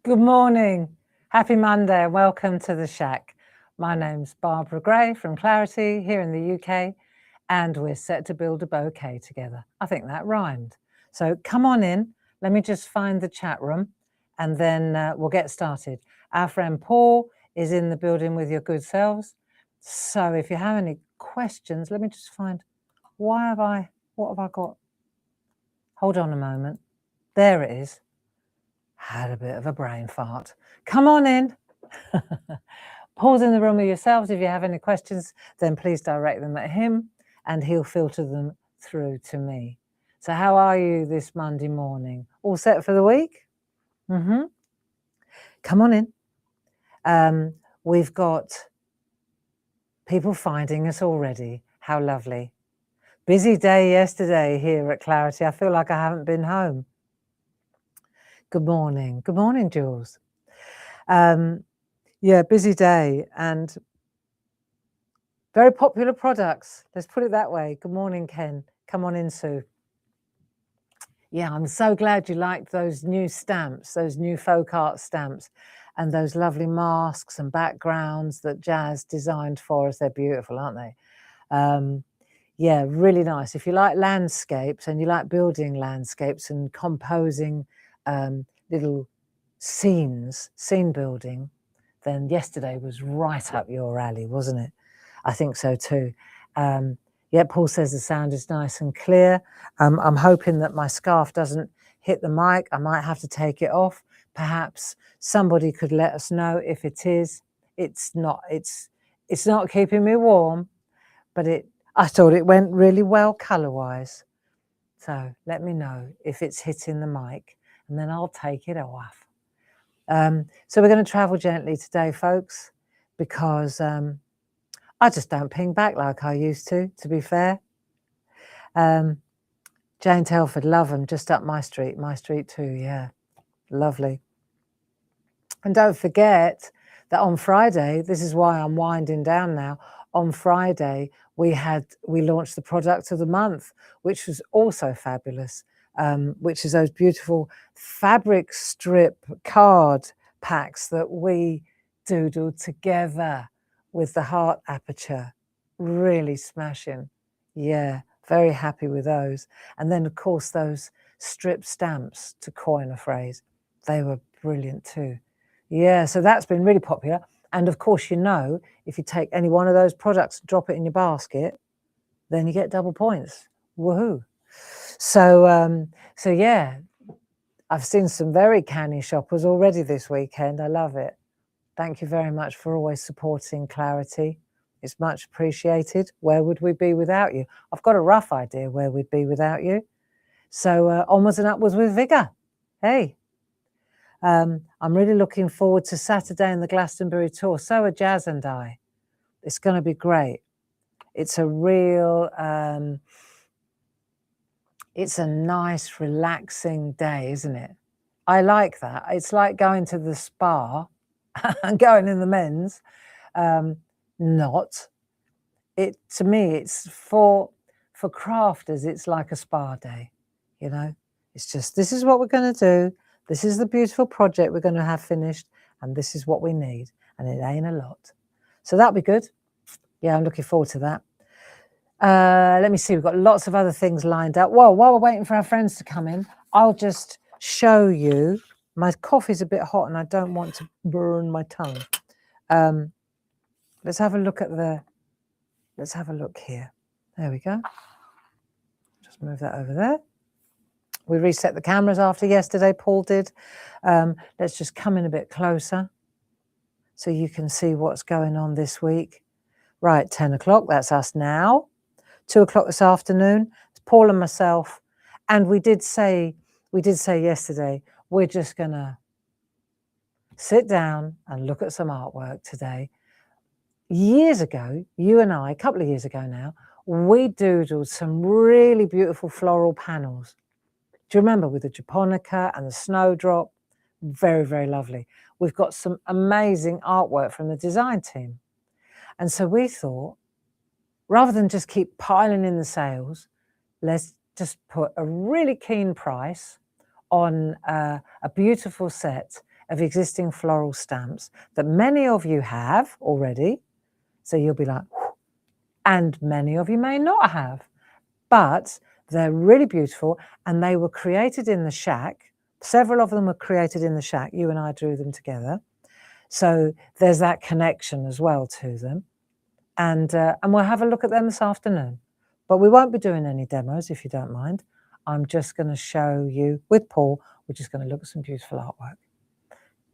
Good morning. Happy Monday and welcome to the SHAC. My name's Barbara Gray from Clarity here in the UK, and we're set to build a bouquet together. I think that rhymed. So come on in. Let me just find the chat room and then we'll get started. Our friend Paul is in the building with your good selves. So if you have any questions, let me just find, what have I got? Hold on a moment. There it is. Had a bit of a brain fart. Come on in. Pause in the room with yourselves. If you have any questions, then please direct them at him and he'll filter them through to me. So how are you this Monday morning? All set for the week? Come on in. We've got people finding us already. How lovely. Busy day yesterday here at Clarity. I feel like I haven't been home. Good morning. Good morning, Jules. Yeah, busy day and very popular products. Let's put it that way. Good morning, Ken. Come on in, Sue. Yeah, I'm so glad you liked those new stamps, those new folk art stamps, and those lovely masks and backgrounds that Jazz designed for us. They're beautiful, aren't they? Yeah, really nice. If you like landscapes and you like building landscapes and composing little scene building, then yesterday was right up your alley, wasn't it? I think so too. Yeah, Paul says the sound is nice and clear. I'm hoping that my scarf doesn't hit the mic. I might have to take it off. Perhaps somebody could let us know if it is. It's not keeping me warm, but I thought it went really well color-wise. So let me know if it's hitting the mic and then I'll take it off. So we're going to travel gently today, folks, because I just don't ping back like I used to be fair. Jane Telford, love them, just up my street too, yeah, lovely. And don't forget that on Friday, this is why I'm winding down now, on Friday we launched the product of the month, which was also fabulous, which is those beautiful fabric strip card packs that we doodled together with the heart aperture. Really smashing. Yeah, very happy with those. And then, of course, those strip stamps, to coin a phrase, they were brilliant too. Yeah, so that's been really popular. And of course, you know, if you take any one of those products and drop it in your basket, then you get double points. Woohoo. So yeah, I've seen some very canny shoppers already this weekend. I love it. Thank you very much for always supporting Clarity. It's much appreciated. Where would we be without you? I've got a rough idea where we'd be without you. So onwards and upwards with vigour. Hey. I'm really looking forward to Saturday and the Glastonbury tour. So are Jazz and I. It's going to be great. It's a real, it's a nice, relaxing day, isn't it? I like that. It's like going to the spa and going in the men's. Not. To me, it's for crafters, it's like a spa day, you know? It's just, this is what we're going to do. This is the beautiful project we're going to have finished, and this is what we need, and it ain't a lot. So that'll be good. Yeah, I'm looking forward to that. Let me see, we've got lots of other things lined up. Well, while we're waiting for our friends to come in, I'll just show you. My coffee's a bit hot and I don't want to burn my tongue. Let's have a look here. There we go. Just move that over there. We reset the cameras after yesterday, Paul did. Let's just come in a bit closer so you can see what's going on this week. Right, 10 o'clock, that's us now. 2 o'clock this afternoon, it's Paul and myself. And we did say yesterday, we're just gonna sit down and look at some artwork today. Years ago, you and I, a couple of years ago now, we doodled some really beautiful floral panels. Do you remember, with the japonica and the snowdrop? Very, very lovely. We've got some amazing artwork from the design team. And so we thought, rather than just keep piling in the sales, let's just put a really keen price on a beautiful set of existing floral stamps that many of you have already. So you'll be like, whew, and many of you may not have, but they're really beautiful, and they were created in the SHAC. Several of them were created in the SHAC. You and I drew them together. So there's that connection as well to them. And we'll have a look at them this afternoon. But we won't be doing any demos, if you don't mind. I'm just going to show you, with Paul, we're just going to look at some beautiful artwork.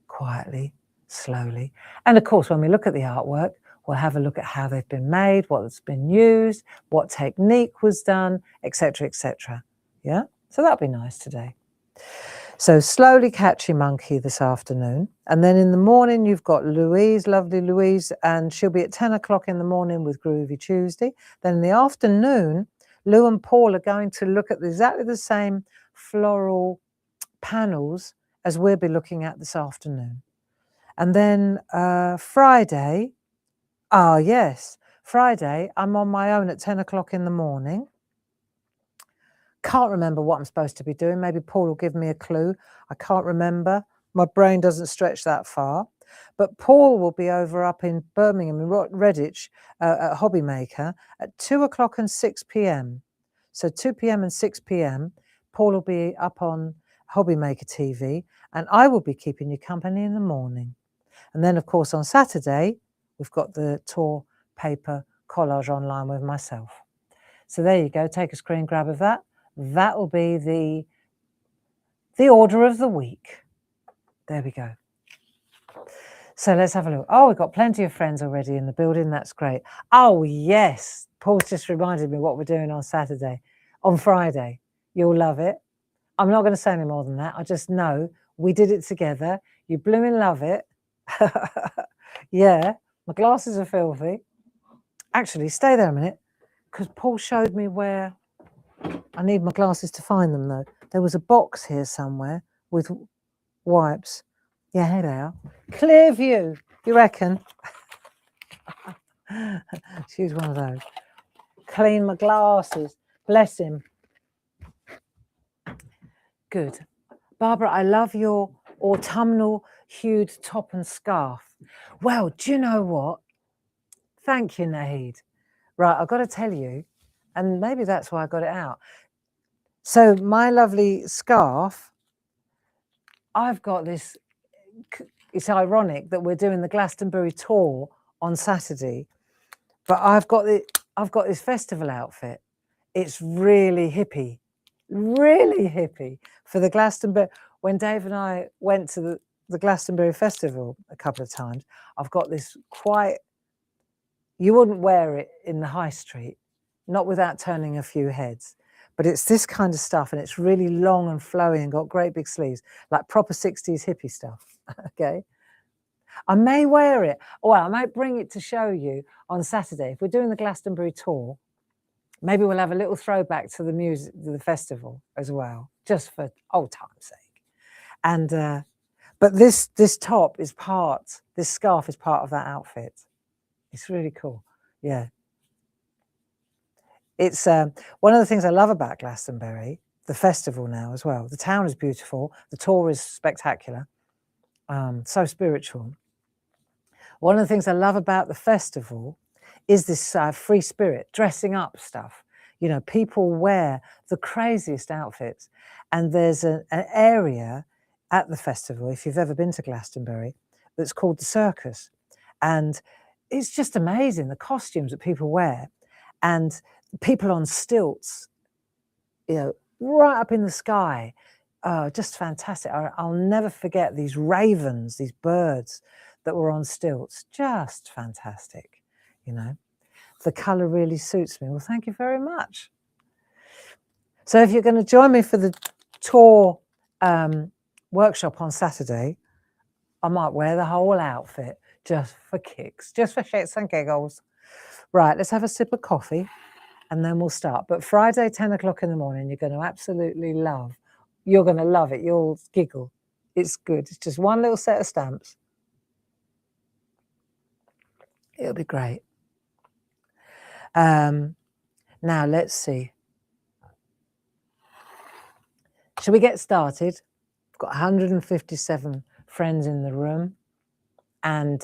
Quietly, slowly. And of course, when we look at the artwork, we'll have a look at how they've been made, what's been used, what technique was done, etc., etc. Yeah? So that'll be nice today. So slowly catchy monkey this afternoon. And then in the morning, you've got Louise, lovely Louise, and she'll be at 10 o'clock in the morning with Groovy Tuesday. Then in the afternoon, Lou and Paul are going to look at exactly the same floral panels as we'll be looking at this afternoon. And then Friday, Friday, I'm on my own at 10 o'clock in the morning. Can't remember what I'm supposed to be doing. Maybe Paul will give me a clue. I can't remember. My brain doesn't stretch that far. But Paul will be over up in Birmingham, in Redditch, at Hobby Maker at 2 o'clock and 6 p.m. So 2 p.m. and 6 p.m. Paul will be up on Hobby Maker TV, and I will be keeping you company in the morning. And then, of course, on Saturday, we've got the tour paper collage online with myself. So there you go. Take a screen grab of that. That will be the order of the week. There we go. So let's have a look. Oh, we've got plenty of friends already in the building. That's great. Oh, yes. Paul's just reminded me what we're doing on Friday. You'll love it. I'm not going to say any more than that. I just know we did it together. You blooming love it. Yeah, my glasses are filthy. Actually, stay there a minute, because Paul showed me where I need my glasses to find them, though. There was a box here somewhere with wipes. Yeah, here they are. Clear view, you reckon? She's one of those. Clean my glasses. Bless him. Good. Barbara, I love your autumnal hued top and scarf. Well, do you know what? Thank you, Nahid. Right, I've got to tell you, and maybe that's why I got it out. So my lovely scarf, I've got this, it's ironic that we're doing the Glastonbury tour on Saturday, but I've got this festival outfit. It's really hippie for the Glastonbury. When Dave and I went to the Glastonbury Festival a couple of times, I've got this quite, you wouldn't wear it in the high street, not without turning a few heads. But it's this kind of stuff, and it's really long and flowy and got great big sleeves, like proper 60s hippie stuff, okay? I may wear it, well, I might bring it to show you on Saturday. If we're doing the Glastonbury tour, maybe we'll have a little throwback to the music, to the festival as well, just for old time's sake. And, but this top is this scarf is part of that outfit. It's really cool, yeah. It's one of the things I love about Glastonbury, the festival now as well. The town is beautiful. The tour is spectacular, so spiritual. One of the things I love about the festival is this free spirit, dressing up stuff. You know, people wear the craziest outfits. And there's an area at the festival, if you've ever been to Glastonbury, that's called the Circus. And it's just amazing, the costumes that people wear. And people on stilts, you know, right up in the sky. Just fantastic. I'll never forget these ravens, these birds that were on stilts. Just fantastic, you know. The colour really suits me. Well, thank you very much. So if you're going to join me for the tour workshop on Saturday, I might wear the whole outfit just for kicks, just for shits and giggles. Right, let's have a sip of coffee and then we'll start. But Friday, 10 o'clock in the morning, you're going to absolutely love. You're going to love it. You'll giggle. It's good. It's just one little set of stamps. It'll be great. Now, let's see. Shall we get started? I've got 157 friends in the room. And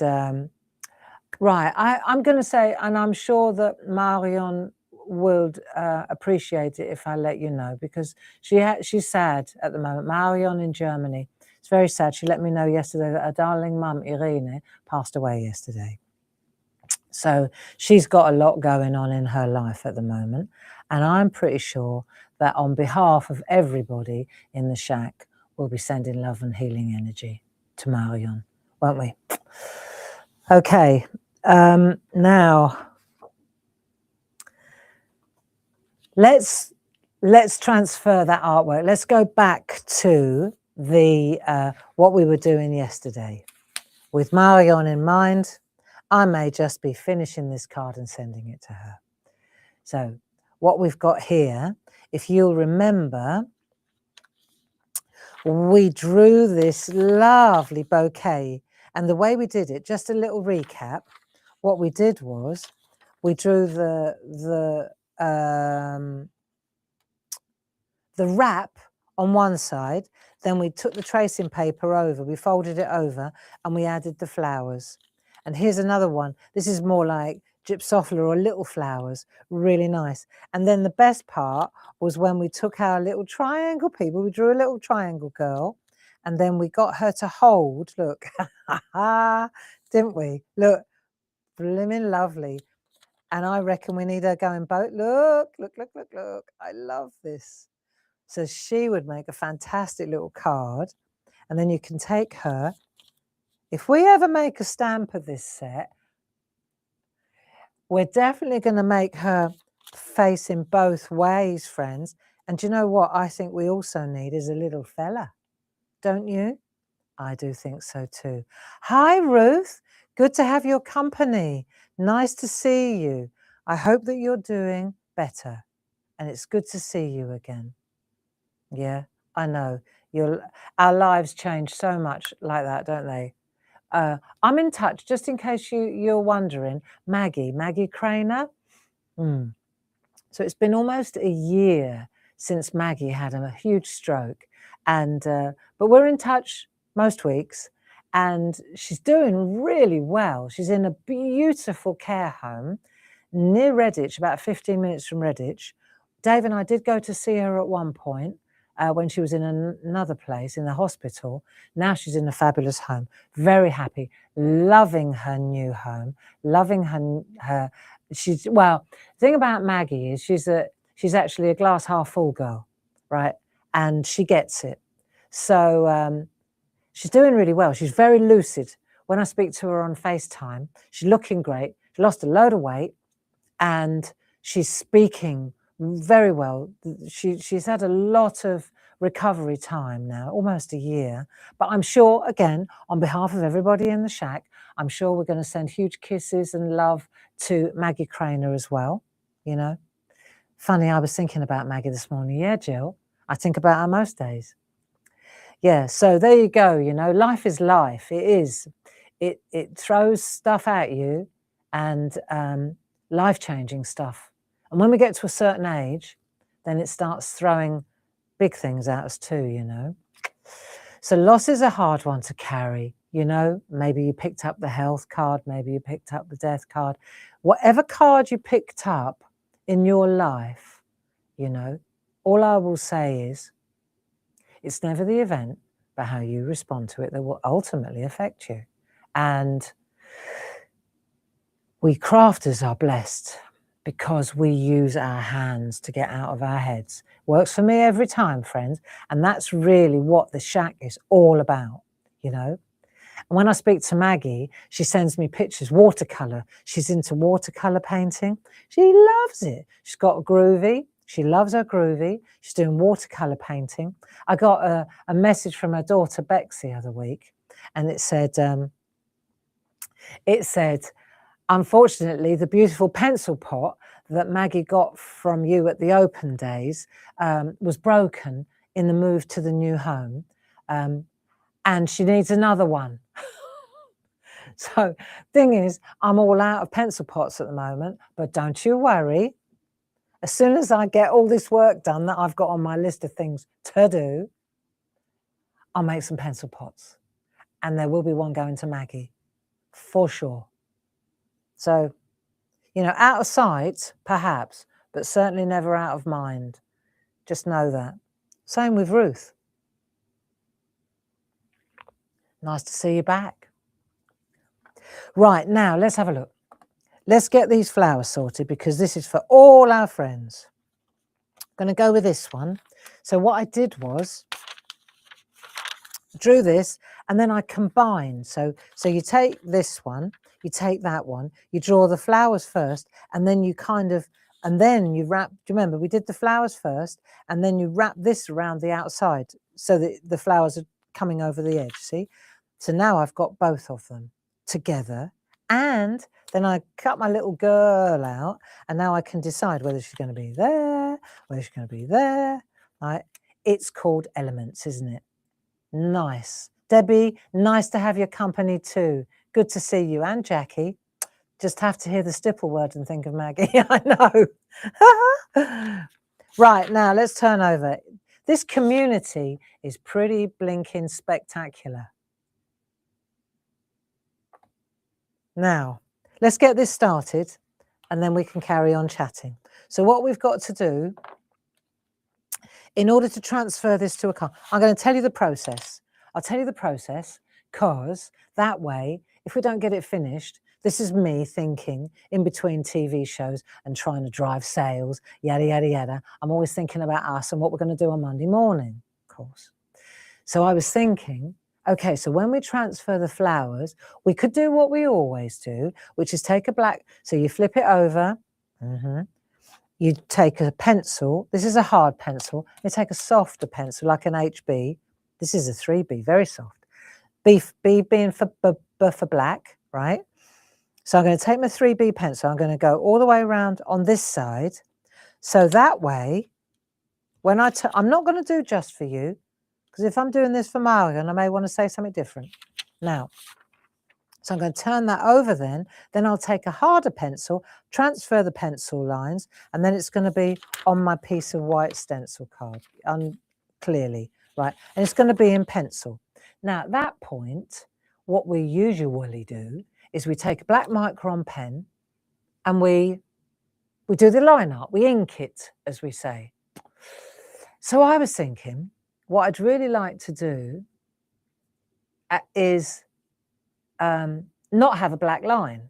right, I'm going to say, and I'm sure that Marion would appreciate it if I let you know, because she's sad at the moment. Marion in Germany. It's very sad. She let me know yesterday that her darling mum, Irene, passed away yesterday. So she's got a lot going on in her life at the moment. And I'm pretty sure that on behalf of everybody in the SHAC, we'll be sending love and healing energy to Marion, won't we? Okay, now let's transfer that artwork. Let's go back to the what we were doing yesterday. With Marion in mind, I may just be finishing this card and sending it to her. So what we've got here, if you'll remember, we drew this lovely bouquet, and the way we did it, just a little recap, what we did was we drew the wrap on one side, then we took the tracing paper over, we folded it over, and we added the flowers. And here's another one. This is more like gypsophila or little flowers, really nice. And then the best part was when we took our little triangle people, we drew a little triangle girl, and then we got her to hold, look, didn't we? Look, blimmin' lovely. And I reckon we need her going boat. Look, look, look, look, look. I love this. So she would make a fantastic little card. And then you can take her. If we ever make a stamp of this set, we're definitely going to make her facing both ways, friends. And do you know what I think we also need is a little fella, don't you? I do think so too. Hi, Ruth. Good to have your company. Nice to see you. I hope that you're doing better. And it's good to see you again. Yeah, I know. Our lives change so much like that, don't they? I'm in touch, just in case you're wondering. Maggie Craner. So it's been almost a year since Maggie had a huge stroke, and but we're in touch most weeks, and she's doing really well. She's in a beautiful care home near Redditch, about 15 minutes from Redditch. Dave and I did go to see her at one point when she was in another place in the hospital. Now she's in a fabulous home, very happy, loving her new home, loving her. Well, the thing about Maggie is she's actually a glass half full girl, right? And she gets it. So she's doing really well. She's very lucid. When I speak to her on FaceTime, she's looking great. She lost a load of weight and she's speaking very well. She's had a lot of recovery time now, almost a year. But I'm sure, again, on behalf of everybody in the SHAC, I'm sure we're going to send huge kisses and love to Maggie Craner as well, you know. Funny, I was thinking about Maggie this morning. Yeah, Jill, I think about her most days. Yeah, so there you go, you know, life is life. It is. It throws stuff at you and life-changing stuff. And when we get to a certain age, then it starts throwing big things at us too, you know. So loss is a hard one to carry, you know. Maybe you picked up the health card, maybe you picked up the death card. Whatever card you picked up in your life, you know, all I will say is it's never the event, but how you respond to it that will ultimately affect you. And we crafters are blessed because we use our hands to get out of our heads. Works for me every time, friends. And that's really what the SHAC is all about, you know. And when I speak to Maggie, she sends me pictures, watercolour. She's into watercolour painting. She loves it. She's got a groovy. She loves her groovy. She's doing watercolour painting. I got a message from her daughter, Bex, the other week. And it said, unfortunately, the beautiful pencil pot that Maggie got from you at the open days was broken in the move to the new home. And she needs another one. So thing is, I'm all out of pencil pots at the moment, but don't you worry. As soon as I get all this work done that I've got on my list of things to do, I'll make some pencil pots. and there will be one going to Maggie, for sure. So, you know, out of sight, perhaps, but certainly never out of mind. Just know that. Same with Ruth. Nice to see you back. Right, now let's have a look. Let's get these flowers sorted because this is for all our friends. I'm going to go with this one. So what I did was drew this and then I combined. So you take this one, you take that one, you draw the flowers first, and then you kind of, and then you wrap, do you remember we did the flowers first, and then you wrap this around the outside so that the flowers are coming over the edge, see? So now I've got both of them together, and then I cut my little girl out, and now I can decide whether she's going to be there, whether she's going to be there, right? It's called elements, isn't it? Nice. Debbie, nice to have your company too. Good to see you. And Jackie. Just have to hear the stipple word and think of Maggie. I know. Right, now let's turn over. This community is pretty blinking spectacular. Now, let's get this started and then we can carry on chatting. So what we've got to do, in order to transfer this to a card, I'm going to tell you the process. I'll tell you the process because that way, if we don't get it finished, this is me thinking in between TV shows and trying to drive sales, yada, yada, yada. I'm always thinking about us and what we're going to do on Monday morning, of course. So I was thinking, okay, so when we transfer the flowers, we could do what we always do, which is take a black, so you flip it over, you take a pencil, this is a hard pencil, you take a softer pencil like an HB, this is a 3B, very soft, B being for black, right? So I'm going to take my 3B pencil, I'm going to go all the way around on this side, so that way, when I'm not going to do just for you, because if I'm doing this for Marion, I may want to say something different. Now, so I'm going to turn that over then I'll take a harder pencil, transfer the pencil lines, and then it's going to be on my piece of white stencil card, clearly, right? And it's going to be in pencil. Now, at that point, what we usually do is we take a black micron pen and we do the line art, we ink it, as we say. So I was thinking, what I'd really like to do is not have a black line.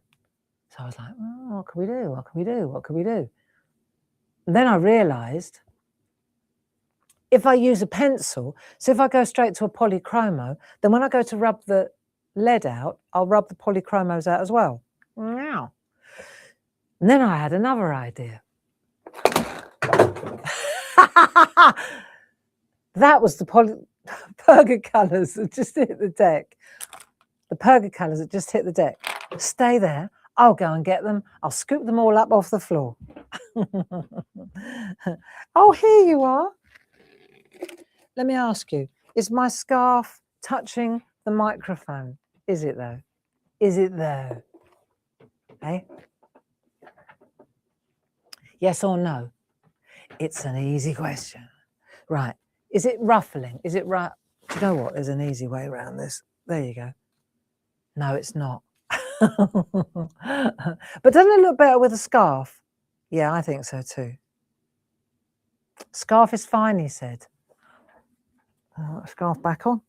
So I was like, oh, what can we do? What can we do? What can we do? And then I realized if I use a pencil, so if I go straight to a polychromo, then when I go to rub the lead out, I'll rub the polychromos out as well. Wow. And then I had another idea. That was the Perga colours that just hit the deck. The Perga colours that just hit the deck. Stay there. I'll go and get them. I'll scoop them all up off the floor. Oh, here you are. Let me ask you, is my scarf touching the microphone? Is it though? Is it though? Eh? Yes or no? It's an easy question. Right. Is it ruffling? Is it right? Do you know what? There's an easy way around this. There you go. No, it's not. But doesn't it look better with a scarf? Yeah, I think so too. Scarf is fine, he said. Scarf back on.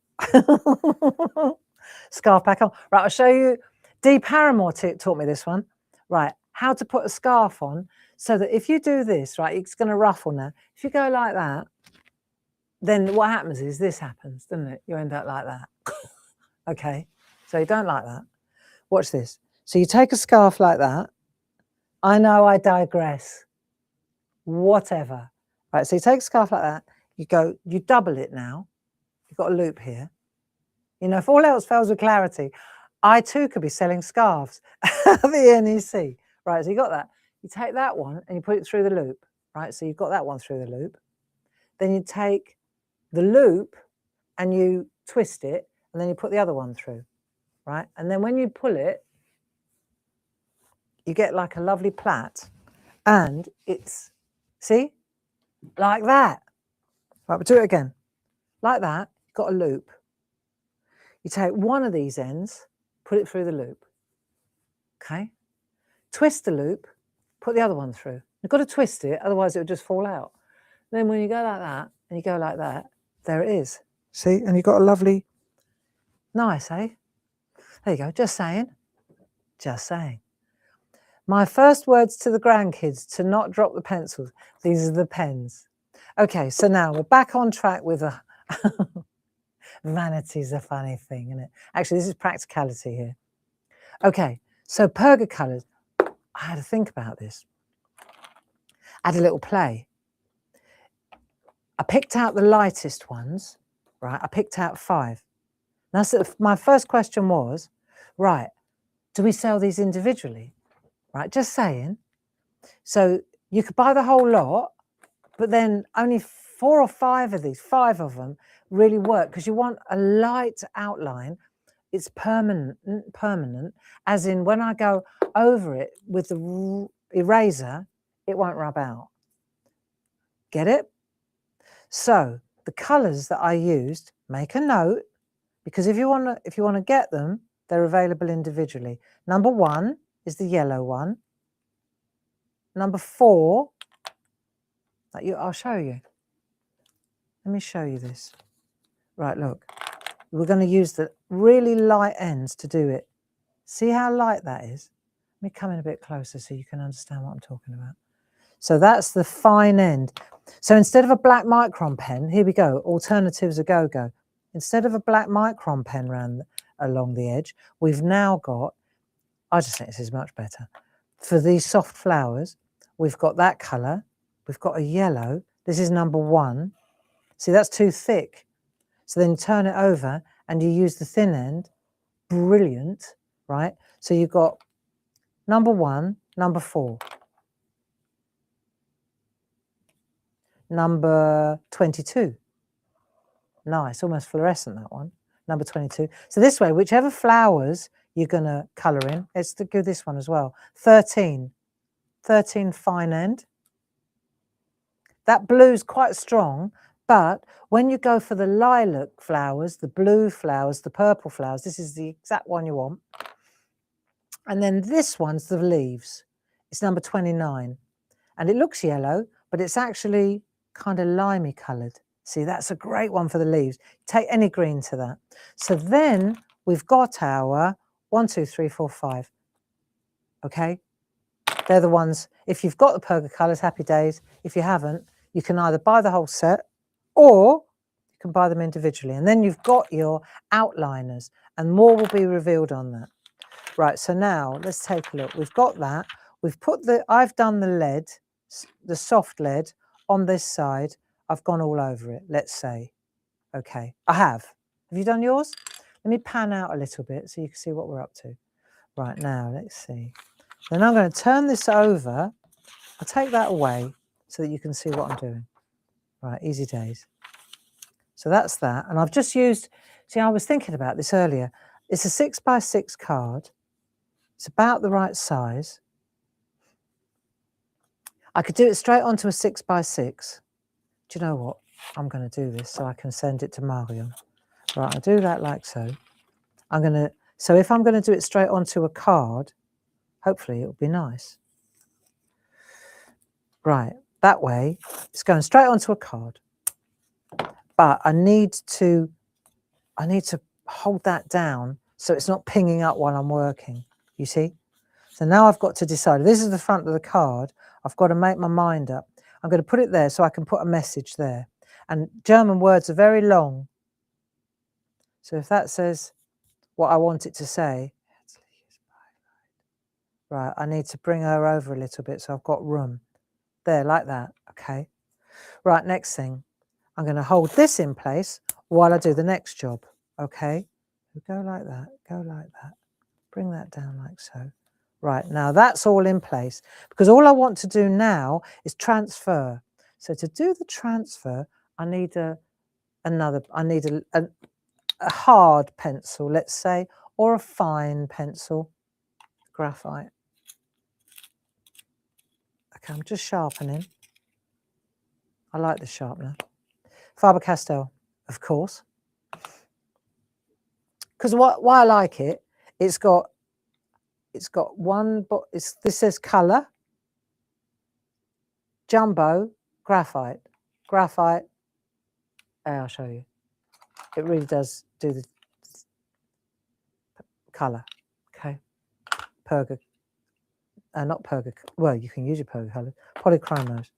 Scarf back on. Right, I'll show you. Dee Paramore taught me this one. Right, how to put a scarf on so that if you do this, right, it's going to ruffle now. If you go like that, then what happens is this happens, doesn't it? You end up like that. Okay, so you don't like that. Watch this. So you take a scarf like that. I know I digress. Whatever. Right, so you take a scarf like that. You double it now. You've got a loop here. You know, if all else fails with clarity, I too could be selling scarves at the NEC. Right, so you got that. You take that one and you put it through the loop. Right, so you've got that one through the loop. Then you take the loop and you twist it and then you put the other one through. Right, and then when you pull it, you get like a lovely plait and it's, see, like that. Right, we'll do it again. Like that, you've got a loop. You take one of these ends, put it through the loop, okay? Twist the loop, put the other one through. You've got to twist it, otherwise it will just fall out. Then when you go like that, and you go like that, there it is. See, and you've got a lovely, nice, eh? There you go, just saying, just saying. My first words to the grandkids, to not drop the pencils. These are the pens. Okay, so now we're back on track with a... Vanity's a funny thing, isn't it? Actually, this is practicality here. Okay, so Perga colours. I had to think about this. I had a little play. I picked out the lightest ones, right? I picked out 5. Now, so my first question was, right, do we sell these individually? Right, just saying. So you could buy the whole lot, but then only 4 or 5 of these, 5 of them, really work because you want a light outline. It's permanent, as in when I go over it with the eraser, it won't rub out. Get it? So the colours that I used, make a note, because if you want to get them, they're available individually. Number 1 is the yellow one. Number 4, I'll show you. Let me show you this. Right, look. We're going to use the really light ends to do it. See how light that is? Let me come in a bit closer so you can understand what I'm talking about. So that's the fine end. So instead of a black micron pen, here we go, alternatives a go-go. Instead of a black micron pen along the edge, we've now got, I just think this is much better. For these soft flowers, we've got that colour, we've got a yellow, this is number 1. See, that's too thick. So then you turn it over and you use the thin end. Brilliant, right? So you've got number 1, number 4. Number 22. Nice, almost fluorescent, that one. Number 22. So this way, whichever flowers you're going to colour in, let's do this one as well. 13. 13 fine end. That blue's quite strong, but when you go for the lilac flowers, the blue flowers, the purple flowers, this is the exact one you want. And then this one's the leaves. It's number 29. And it looks yellow, but it's actually kind of limey coloured. See, that's a great one for the leaves. Take any green to that. So then we've got our 1, 2, 3, 4, 5. Okay? They're the ones, if you've got the Perga colours, happy days. If you haven't, you can either buy the whole set or you can buy them individually. And then you've got your outliners and more will be revealed on that. Right, so now let's take a look. We've got that. We've put I've done the lead, the soft lead on this side. I've gone all over it, let's say. Okay, I have. Have you done yours? Let me pan out a little bit so you can see what we're up to. Right, now, let's see. Then I'm going to turn this over. I'll take that away so that you can see what I'm doing. Right, easy days. So that's that. And I've just used, see, I was thinking about this earlier. It's a 6x6 card. It's about the right size. I could do it straight onto a 6x6. Do you know what? I'm going to do this so I can send it to Marion. Right, I'll do that like so. So if I'm going to do it straight onto a card, hopefully it'll be nice. Right, that way, it's going straight onto a card. But I need to hold that down so it's not pinging up while I'm working, you see? So now I've got to decide, this is the front of the card, I've got to make my mind up. I'm going to put it there so I can put a message there. And German words are very long. So if that says what I want it to say, right, I need to bring her over a little bit so I've got room. There, like that, okay. Right, next thing, I'm going to hold this in place while I do the next job, okay. Go like that, go like that. Bring that down like so. Right, now that's all in place because all I want to do now is transfer. So to do the transfer, I need a hard pencil, let's say, or a fine pencil, graphite. Okay, I'm just sharpening. I like the sharpener. Faber-Castell, of course. because why I like it, it's got one, but this says colour, jumbo, graphite. I'll show you. It really does do the colour. Okay, Perga, not Perga. Well, you can use your Perga colours, polychromos.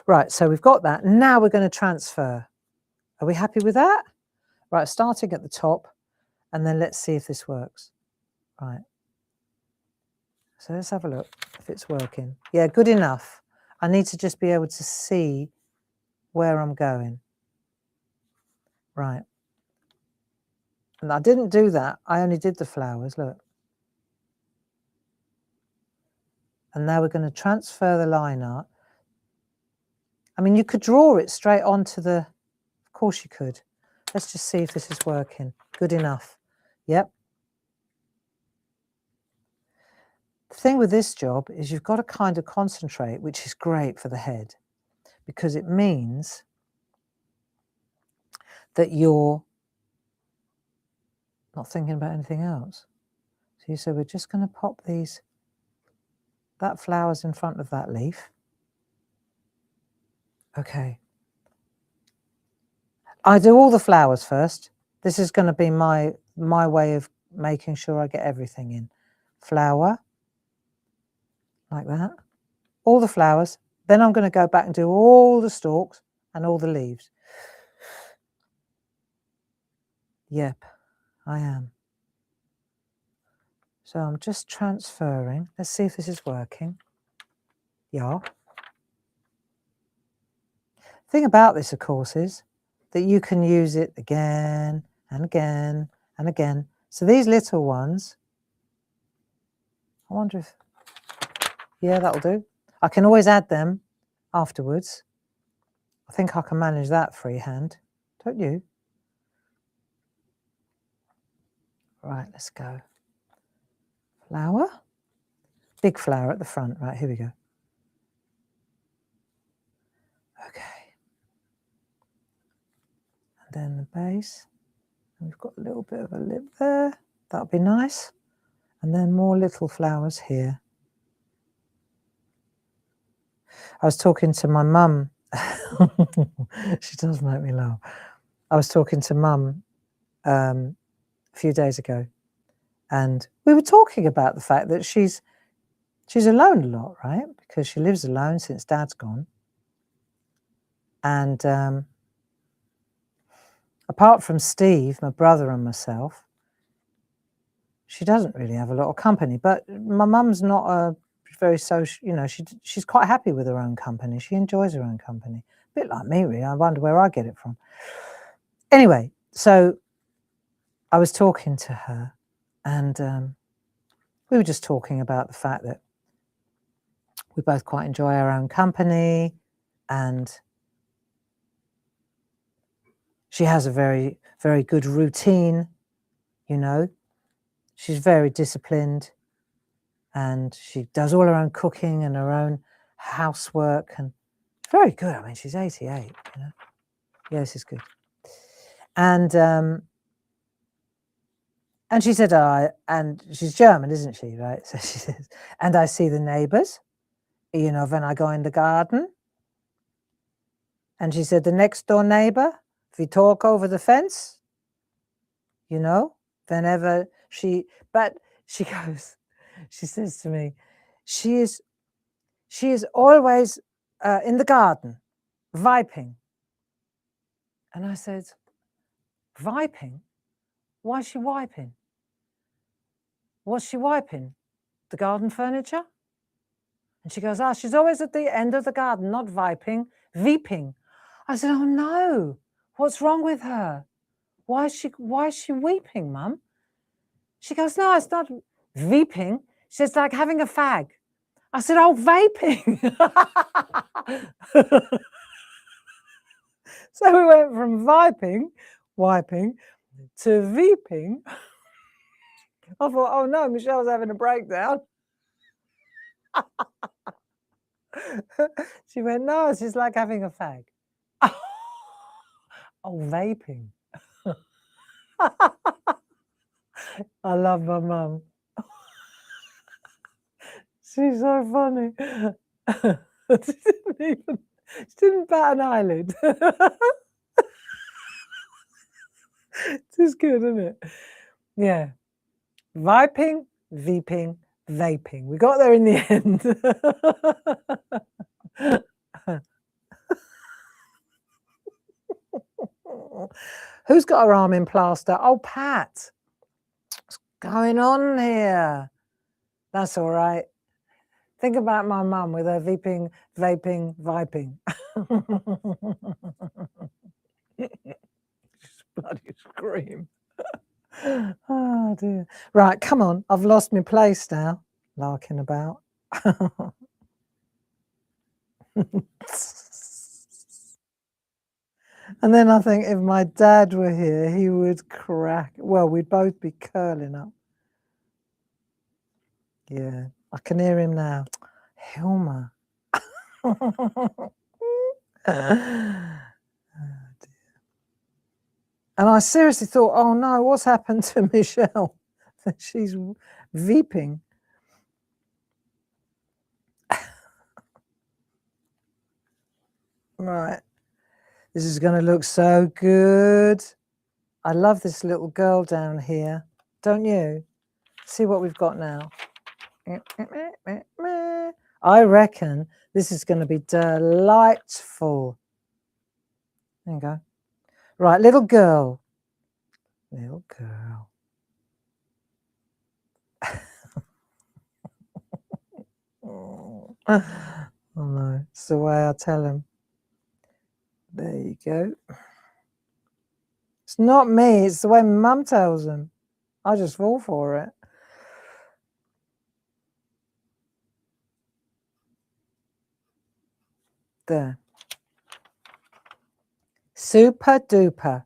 Right, so we've got that. Now we're going to transfer. Are we happy with that? Right, starting at the top, and then let's see if this works. Right. So let's have a look if it's working. Yeah, good enough. I need to just be able to see where I'm going. Right. And I didn't do that. I only did the flowers, look. And now we're going to transfer the line art. I mean, you could draw it straight onto the, of course you could. Let's just see if this is working. Good enough. Yep. The thing with this job is you've got to kind of concentrate, which is great for the head, because it means that you're not thinking about anything else. So we're just going to pop that flower's in front of that leaf. Okay. I do all the flowers first. This is going to be my way of making sure I get everything in. Flower, like that. All the flowers. Then I'm going to go back and do all the stalks and all the leaves. Yep, I am. So I'm just transferring. Let's see if this is working. Yeah. The thing about this, of course, is that you can use it again and again and again. So these little ones, I wonder if, yeah, that'll do. I can always add them afterwards. I think I can manage that freehand, don't you? Right, let's go. Flower, big flower at the front. Right, here we go. Okay. And then the base. And we've got a little bit of a lip there. That'll be nice. And then more little flowers here. I was talking to my mum. She does make me laugh. I was talking to mum a few days ago, and we were talking about the fact that she's alone a lot, right? Because she lives alone since Dad's gone. And apart from Steve, my brother, and myself, she doesn't really have a lot of company. But my mum's not a very social, you know, she's quite happy with her own company. She enjoys her own company. A bit like me, really. I wonder where I get it from. Anyway, so I was talking to her, and we were just talking about the fact that we both quite enjoy our own company, and she has a very, very good routine, you know. She's very disciplined, and she does all her own cooking and her own housework, and very good. I mean, she's 88, you know. Yeah, this is good. And she said, and she's German, isn't she, right? So she says, and I see the neighbours, you know, when I go in the garden. And she said, the next door neighbour, we talk over the fence, you know, whenever but she goes, she says to me, she is always in the garden, viping. And I said, viping? Why is she wiping? What's she wiping? The garden furniture? And she goes, she's always at the end of the garden, not viping, weeping. I said, oh no, what's wrong with her? Why is she weeping, Mum? She goes, no, it's not weeping. She says, like having a fag. I said, oh, vaping. So we went from wiping, to weeping. I thought, oh no, Michelle's having a breakdown. She went, no, it's just like having a fag. Oh, vaping. I love my mum. She's so funny. She didn't bat an eyelid. It's good, isn't it? Yeah. Vaping, vaping. We got there in the end. Who's got her arm in plaster? Oh, Pat. What's going on here? That's all right. Think about my mum with her vaping. Bloody scream. Oh dear. Right, come on. I've lost my place now. Larking about. And then I think if my dad were here, he would crack. Well, we'd both be curling up. Yeah, I can hear him now. Hilma. Oh, dear. And I seriously thought, oh no, what's happened to Michelle? She's weeping. Right. This is going to look so good. I love this little girl down here. Don't you? See what we've got now. I reckon this is going to be delightful. There you go. Right, little girl. Little girl. Oh no, it's the way I tell him. There you go. It's not me, it's the way Mum tells him. I just fall for it. There. Super duper.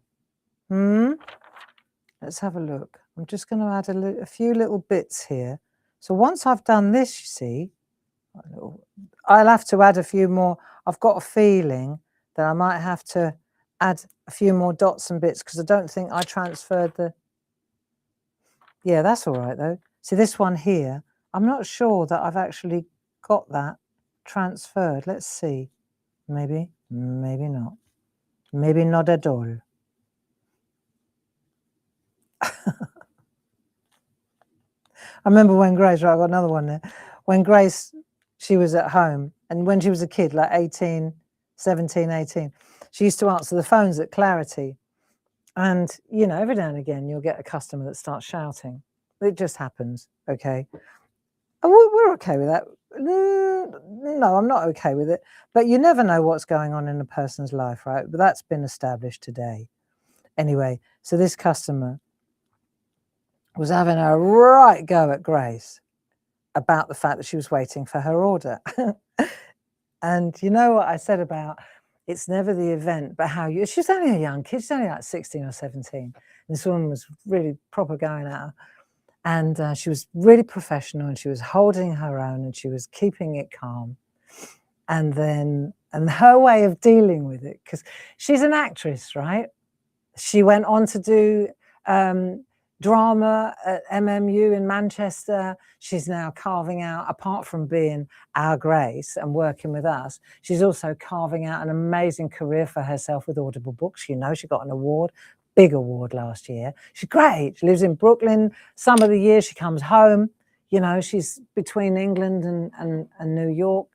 Let's have a look. I'm just going to add a few little bits here. So once I've done this, you see, I'll have to add a few more. I've got a feeling that I might have to add a few more dots and bits because I don't think I transferred the... Yeah, that's all right though. See this one here, I'm not sure that I've actually got that transferred. Let's see. Maybe, maybe not. Maybe not at all. I remember when Grace, right, I got another one there. When Grace, she was at home and when she was a kid, like 17, 18, she used to answer the phones at Clarity. And, you know, every now and again, you'll get a customer that starts shouting. It just happens, okay? We're okay with that. No, I'm not okay with it. But you never know what's going on in a person's life, right? But that's been established today. Anyway, so this customer was having a right go at Grace about the fact that she was waiting for her order. And you know what I said about it's never the event, but how you... She's only a young kid. She's only like 16 or 17. And this woman was really proper going at her. And she was really professional and she was holding her own and she was keeping it calm. And her way of dealing with it, because she's an actress, right? She went on to do drama at MMU in Manchester. She's now carving out, apart from being our Grace and working with us, she's also carving out an amazing career for herself with Audible Books. You know, she got an award, big award last year. She's great. She lives in Brooklyn. Some of the years she comes home. You know, she's between England and New York,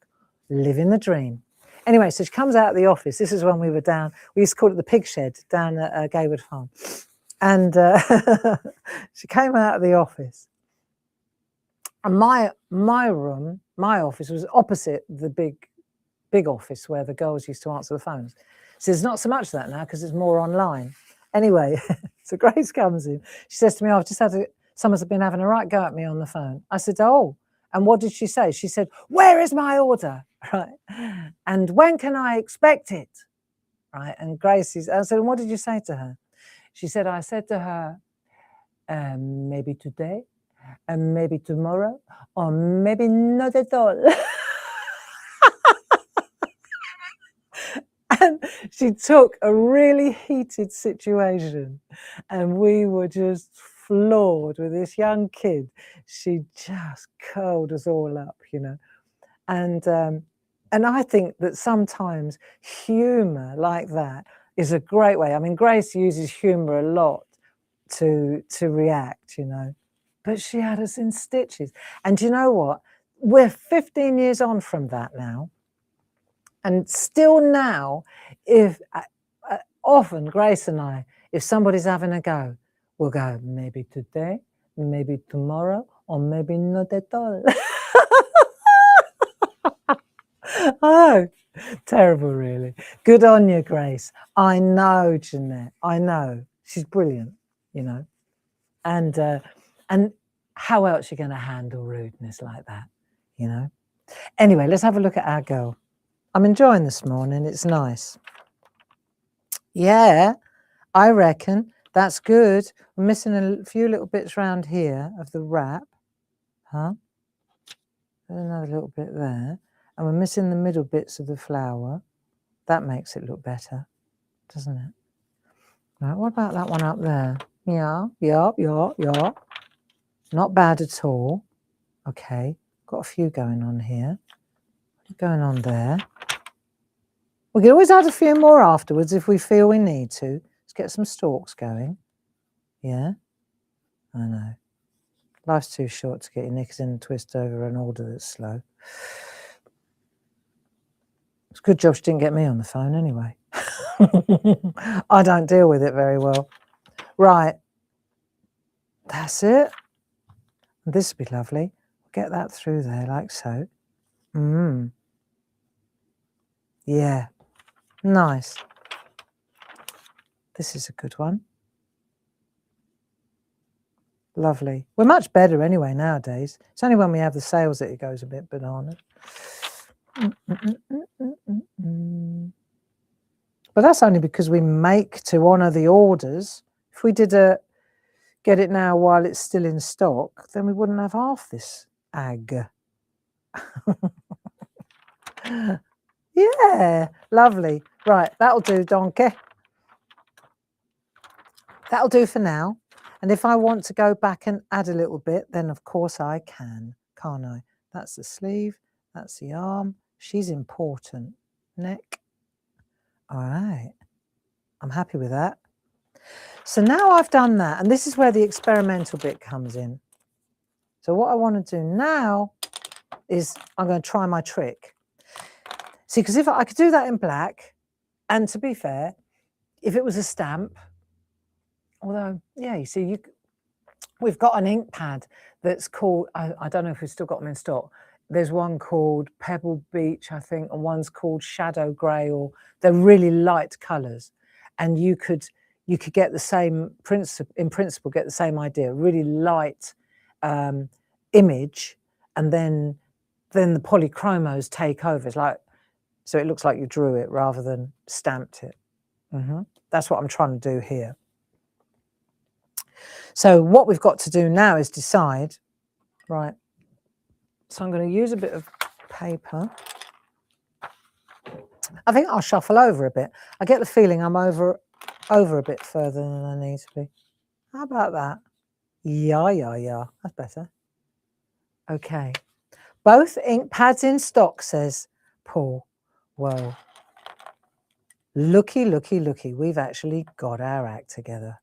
living the dream. Anyway, so she comes out of the office. This is when we were down. We used to call it the pig shed down at Gaywood Farm. And she came out of the office. And my room, my office was opposite the big office where the girls used to answer the phones. So there's not so much of that now because it's more online. Anyway, so Grace comes in. She says to me, I've just someone's been having a right go at me on the phone. I said, oh, and what did she say? She said, where is my order? Right. And when can I expect it? Right. And Grace I said, and what did you say to her? She said, I said to her, maybe today, and maybe tomorrow, or maybe not at all. And she took a really heated situation and we were just floored with this young kid. She just curled us all up, you know. And I think that sometimes humour like that is a great way. I mean, Grace uses humour a lot to react, you know, but she had us in stitches. And you know what? We're 15 years on from that now. And still now, if often Grace and I, if somebody's having a go, we'll go, maybe today, maybe tomorrow, or maybe not at all. Oh, terrible, really. Good on you, Grace. I know, Jeanette. I know. She's brilliant, you know. And how else are you going to handle rudeness like that, you know? Anyway, let's have a look at our girl. I'm enjoying this morning. It's nice. Yeah, I reckon that's good. We're missing a few little bits around here of the wrap. Huh? There's another little bit there. And we're missing the middle bits of the flower. That makes it look better, doesn't it? Right, what about that one up there? Yeah. Not bad at all. Okay, got a few going on here. What's going on there? We can always add a few more afterwards if we feel we need to. Let's get some stalks going. Yeah, I know. Life's too short to get your knickers in and twist over an order that's slow. It's a good job she didn't get me on the phone anyway. I don't deal with it very well. Right. That's it. This would be lovely. Get that through there like so. Yeah. Nice. This is a good one. Lovely. We're much better anyway nowadays. It's only when we have the sales that it goes a bit bananas. But that's only because we make to honour the orders. If we did get it now while it's still in stock, then we wouldn't have half this ag. Yeah, lovely. Right, that'll do, donkey. That'll do for now. And if I want to go back and add a little bit, then of course I can, can't I? That's the sleeve, that's the arm. She's important. Neck. All right. I'm happy with that. So now I've done that, and this is where the experimental bit comes in. So what I want to do now is I'm going to try my trick. See, because if I could do that in black, and to be fair, if it was a stamp, although, yeah, you see, we've got an ink pad that's called, I don't know if we've still got them in stock. There's one called Pebble Beach, I think, and one's called Shadow Grey, or they're really light colours. And you could get the same in principle, get the same idea, really light image, and then the polychromos take over. It's like, so it looks like you drew it rather than stamped it. That's what I'm trying to do here. So what we've got to do now is decide, right, so I'm going to use a bit of paper. I think I'll shuffle over a bit. I get the feeling I'm over a bit further than I need to be. How about that? Yeah. That's better. Okay. Both ink pads in stock, says Paul. Well, looky. We've actually got our act together.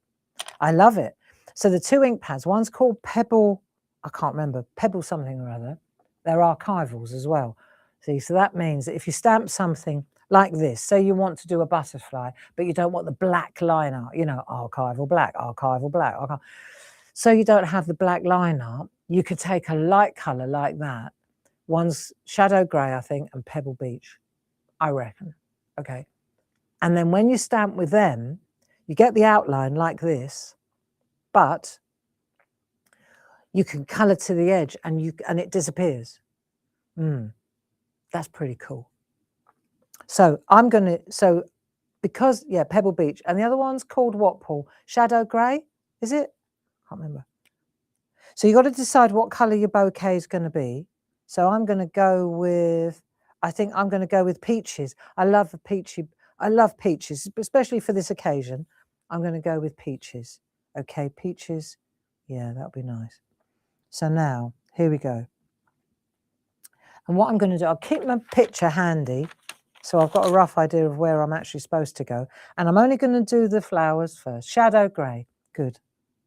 I love it. So the two ink pads, one's called Pebble, I can't remember, Pebble something or other. They're archivals as well. See, so that means that if you stamp something like this, say you want to do a butterfly, but you don't want the black line art, you know, archival black. So you don't have the black line art, you could take a light colour like that. One's Shadow Grey, I think, and Pebble Beach, I reckon. Okay. And then when you stamp with them, you get the outline like this, but you can colour to the edge and it disappears. That's pretty cool. So because, yeah, Pebble Beach, and the other one's called what, Paul? Shadow Grey, is it? Can't remember. So you've got to decide what colour your bouquet is going to be. So I'm going to go with, I think I'm going to go with peaches. I love peaches, especially for this occasion. I'm going to go with peaches. Okay, peaches Yeah, that'll be nice. So now, here we go. And what I'm going to do, I'll keep my picture handy, so I've got a rough idea of where I'm actually supposed to go. And I'm only going to do the flowers first. Shadow grey. Good.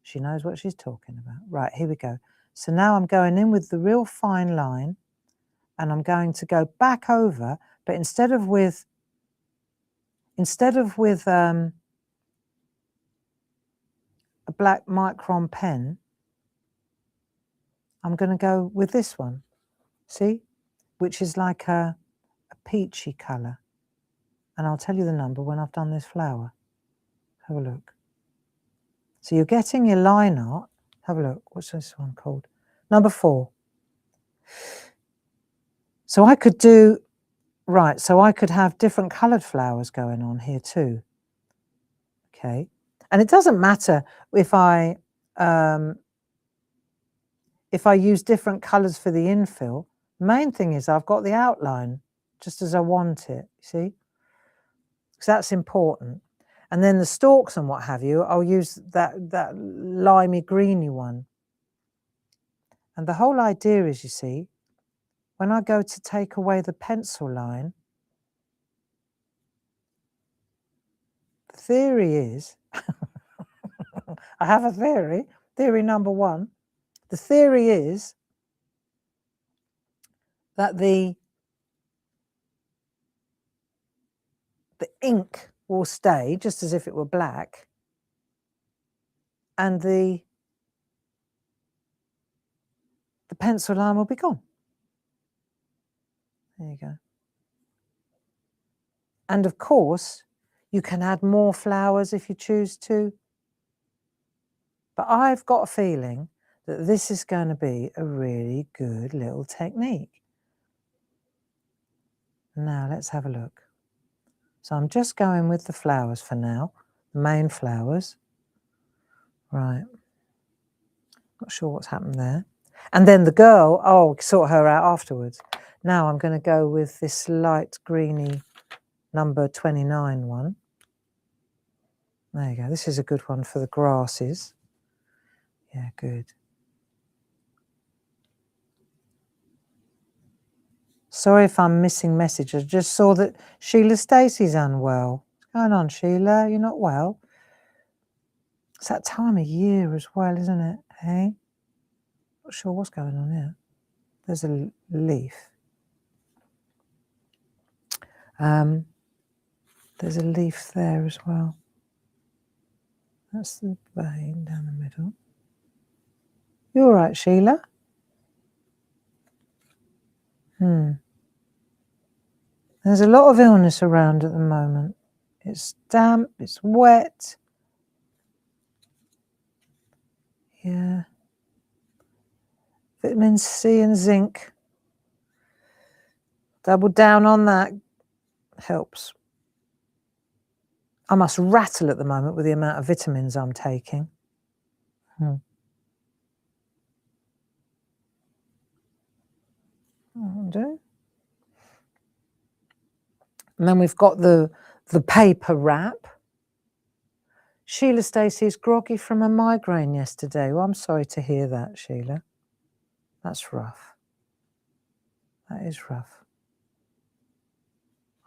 She knows what she's talking about. Right, here we go. So now I'm going in with the real fine line, and I'm going to go back over, but instead of with a black micron pen, I'm going to go with this one. See? Which is like a peachy colour. And I'll tell you the number when I've done this flower. Have a look. So you're getting your line art. Have a look. What's this one called? Number 4. So I could do, right, so I could have different coloured flowers going on here too. Okay. And it doesn't matter if I use different colours for the infill. Main thing is I've got the outline just as I want it, you see? Because that's important. And then the stalks and what have you, I'll use that limey greeny one. And the whole idea is, you see, when I go to take away the pencil line, the theory is, I have a theory, theory number 1. The theory is that the ink will stay just as if it were black, and the pencil line will be gone. There you go. And of course, you can add more flowers if you choose to. But I've got a feeling that this is going to be a really good little technique. Now let's have a look. So I'm just going with the flowers for now, the main flowers. Right. Not sure what's happened there. And then the girl, oh, sort her out afterwards. Now I'm going to go with this light greeny number 29 one. There you go. This is a good one for the grasses. Yeah, good. Sorry if I'm missing messages. I just saw that Sheila Stacey's unwell. What's going on, Sheila? You're not well? It's that time of year as well, isn't it? Hey? Not sure what's going on here. There's a leaf. There's a leaf there as well. That's the vein down the middle. You all right, Sheila? There's a lot of illness around at the moment. It's damp, it's wet. Yeah. Vitamin C and zinc. Double down on that. Helps. I must rattle at the moment with the amount of vitamins I'm taking. Do. And then we've got the paper wrap. Sheila Stacey is groggy from a migraine yesterday. Well, I'm sorry to hear that, Sheila. That's rough. That is rough.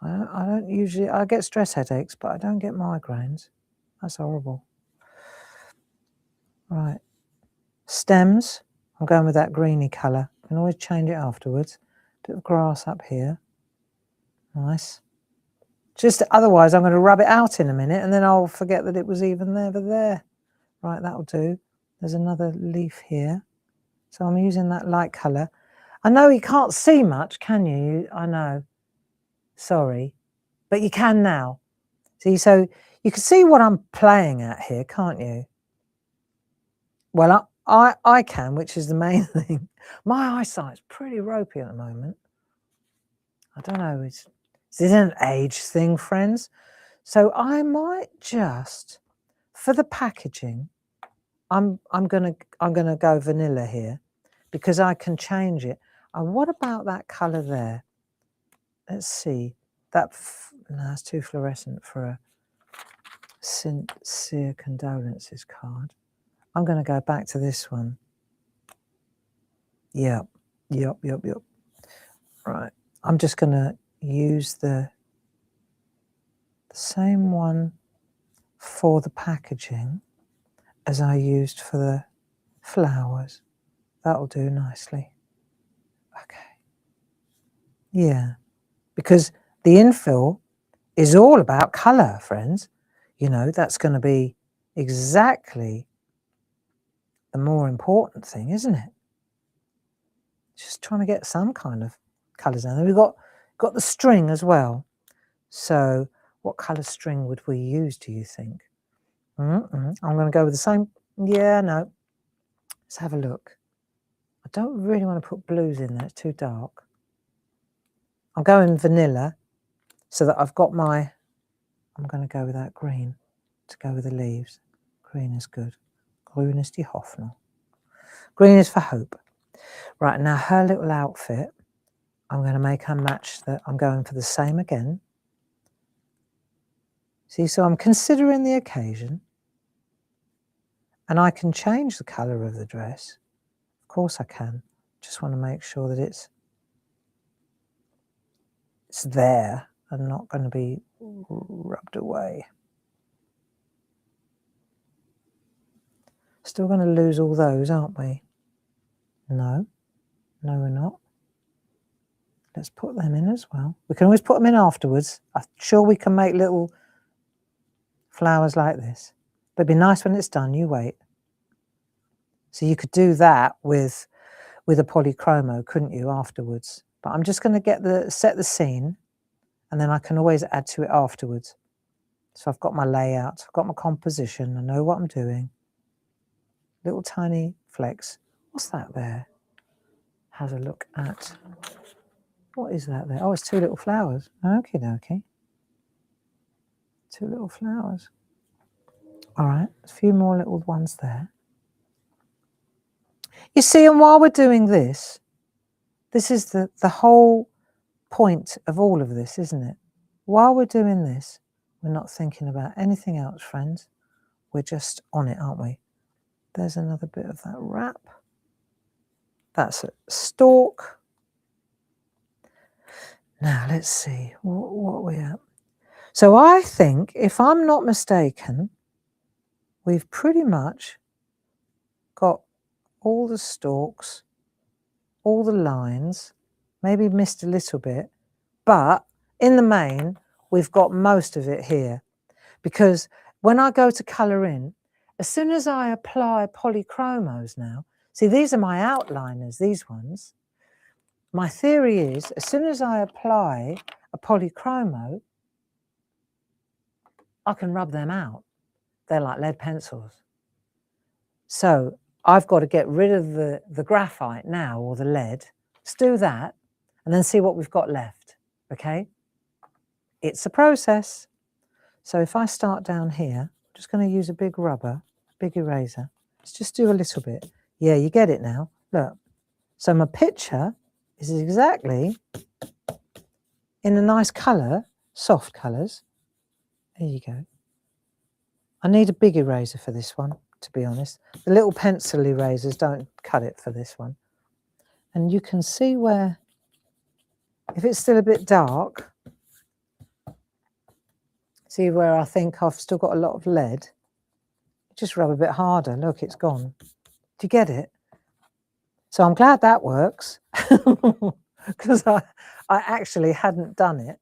I don't usually, I get stress headaches, but I don't get migraines. That's horrible. Right. Stems. I'm going with that greeny colour. I can always change it afterwards. Bit of grass up here. Nice. Just otherwise I'm going to rub it out in a minute and then I'll forget that it was even there. Right, that'll do. There's another leaf here. So I'm using that light colour. I know you can't see much, can you? I know. Sorry. But you can now. See, so you can see what I'm playing at here, can't you? Well, I can, which is the main thing. My eyesight's pretty ropey at the moment. I don't know. This is an age thing, friends. So I might just, for the packaging, I'm gonna go vanilla here because I can change it. And what about that colour there? Let's see. No, it's too fluorescent for a sincere condolences card. I'm going to go back to this one. Yep. Right. I'm just going to use the same one for the packaging as I used for the flowers. That'll do nicely. Okay. Yeah. Because the infill is all about colour, friends. You know, that's going to be exactly the more important thing, isn't it? Just trying to get some kind of colours down there. We've got the string as well. So what colour string would we use, do you think? I'm going to go with the same. Yeah, no. Let's have a look. I don't really want to put blues in there. It's too dark. I'm going vanilla so that I've got my... I'm going to go with that green to go with the leaves. Green is good. Grün ist die Hoffnung. Green is for hope. Right, now her little outfit, I'm going to make her match that. I'm going for the same again. See, so I'm considering the occasion. And I can change the colour of the dress. Of course I can. Just want to make sure that it's there and not going to be rubbed away. Still going to lose all those, aren't we? No, we're not. Let's put them in as well. We can always put them in afterwards. I'm sure we can make little flowers like this. But it'd be nice when it's done. You wait. So you could do that with a polychromo, couldn't you, afterwards? But I'm just going to set the scene, and then I can always add to it afterwards. So I've got my layout, I've got my composition, I know what I'm doing. Little tiny flecks. What's that there? Have a look at... What is that there? Oh, it's two little flowers. Okie dokie. Two little flowers. All right, a few more little ones there. You see, and while we're doing this, this is the whole point of all of this, isn't it? While we're doing this, we're not thinking about anything else, friends. We're just on it, aren't we? There's another bit of that wrap. That's a stalk. Now, let's see, what are we at? So I think, if I'm not mistaken, we've pretty much got all the stalks, all the lines, maybe missed a little bit, but in the main, we've got most of it here. Because when I go to colour in, as soon as I apply polychromos now, see, these are my outliners, these ones. My theory is, as soon as I apply a polychromo, I can rub them out. They're like lead pencils. So I've got to get rid of the graphite now, or the lead. Let's do that, and then see what we've got left, okay? It's a process. So if I start down here, I'm just going to use a big rubber, big eraser. Let's just do a little bit. Yeah, you get it now. Look. So my picture is exactly in a nice colour, soft colours. There you go. I need a big eraser for this one, to be honest. The little pencil erasers don't cut it for this one. And you can see where, if it's still a bit dark, see where I think I've still got a lot of lead. Just rub a bit harder. Look, it's gone. Do you get it? So I'm glad that works, because I actually hadn't done it.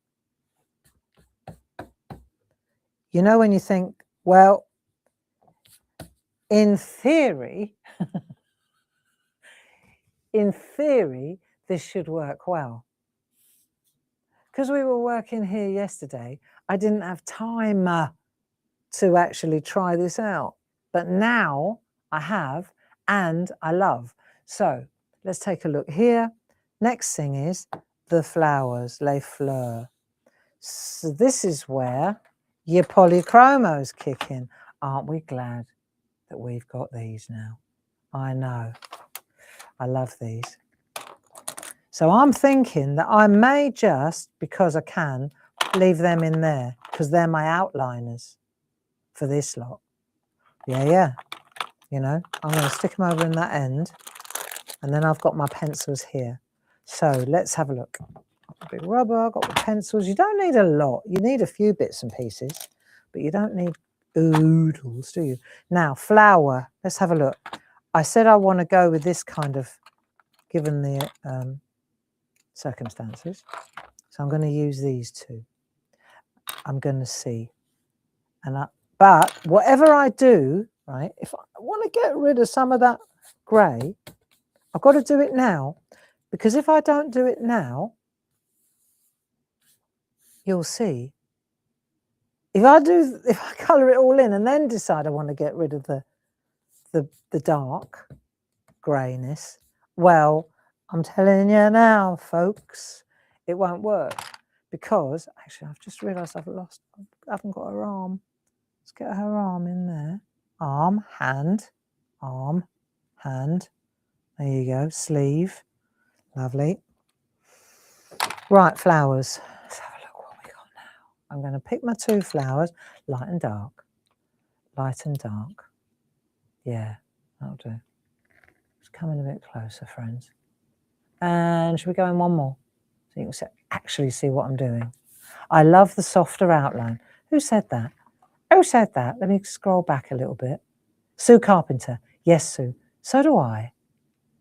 You know, when you think, well, in theory, this should work well. Because we were working here yesterday, I didn't have time to actually try this out. But now I have, and I love. So let's take a look here. Next thing is the flowers, les fleurs. So this is where your polychromos kick in. Aren't we glad that we've got these now? I know. I love these. So I'm thinking that I may just, because I can, leave them in there, because they're my outliners for this lot. Yeah. you know. I'm going to stick them over in that end, and then I've got my pencils here. So let's have a look. I've got a big rubber, I've got the pencils. You don't need a lot. You need a few bits and pieces, but you don't need oodles, do you? Now, flower. Let's have a look. I said I want to go with this kind of, given the circumstances. So I'm going to use these two. I'm going to see. But whatever I do, right, if I want to get rid of some of that grey, I've got to do it now. Because if I don't do it now, you'll see. If I colour it all in and then decide I want to get rid of the dark greyness, well, I'm telling you now, folks, it won't work. Because, actually, I've just realised I haven't got her arm. Let's get her arm in there. Arm, hand. There you go, sleeve. Lovely. Right, flowers. Let's have a look what we got now. I'm going to pick my two flowers, light and dark. Light and dark. Yeah, that'll do. It's coming a bit closer, friends. And should we go in one more? So you can actually see what I'm doing. I love the softer outline. Who said that? Who said that? Let me scroll back a little bit. Sue Carpenter. Yes, Sue. So do I.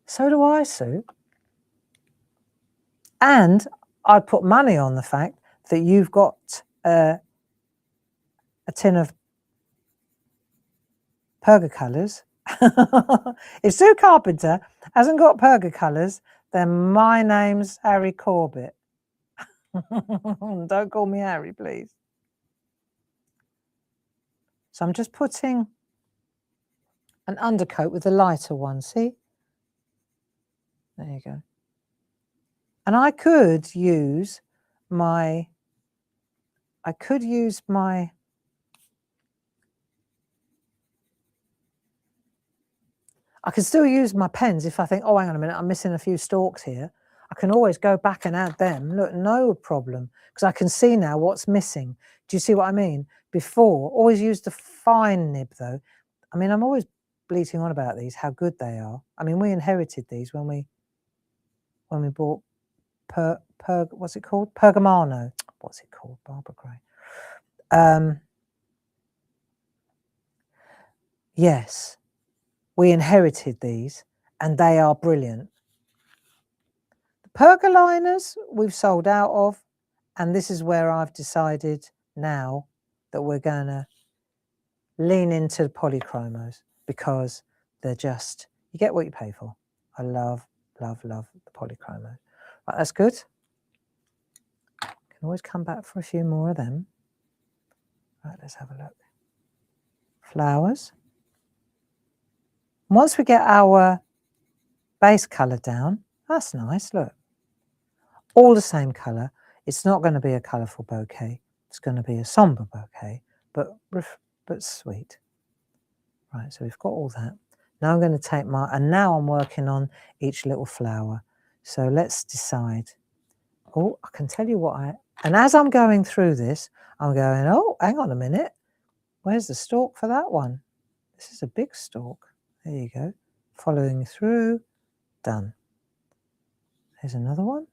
So do I, Sue. And I'd put money on the fact that you've got a tin of Perga colours. If Sue Carpenter hasn't got Perga colours, then my name's Harry Corbett. Don't call me Harry, please. So I'm just putting an undercoat with a lighter one, see? There you go. And I could use my I can still use my pens if I think, oh, hang on a minute, I'm missing a few stalks here. I can always go back and add them. Look, no problem, because I can see now what's missing. Do you see what I mean? Before, always use the fine nib, though. I mean, I'm always bleating on about these, how good they are. I mean, we inherited these when we bought what's it called? Pergamano. What's it called? Barbara Gray. Yes, we inherited these, and they are brilliant. The pergoliners we've sold out of, and this is where I've decided now that we're going to lean into the polychromos, because they're just, you get what you pay for. I love, love, love the polychromos. Right, that's good. Can always come back for a few more of them. Right, let's have a look. Flowers. Once we get our base colour down, that's nice, look. All the same colour. It's not going to be a colourful bouquet. It's going to be a sombre bouquet, but sweet. Right, so we've got all that. Now I'm going to take and now I'm working on each little flower. So let's decide. Oh, I can tell you what and as I'm going through this, I'm going, oh, hang on a minute. Where's the stalk for that one? This is a big stalk. There you go. Following through, done. There's another one.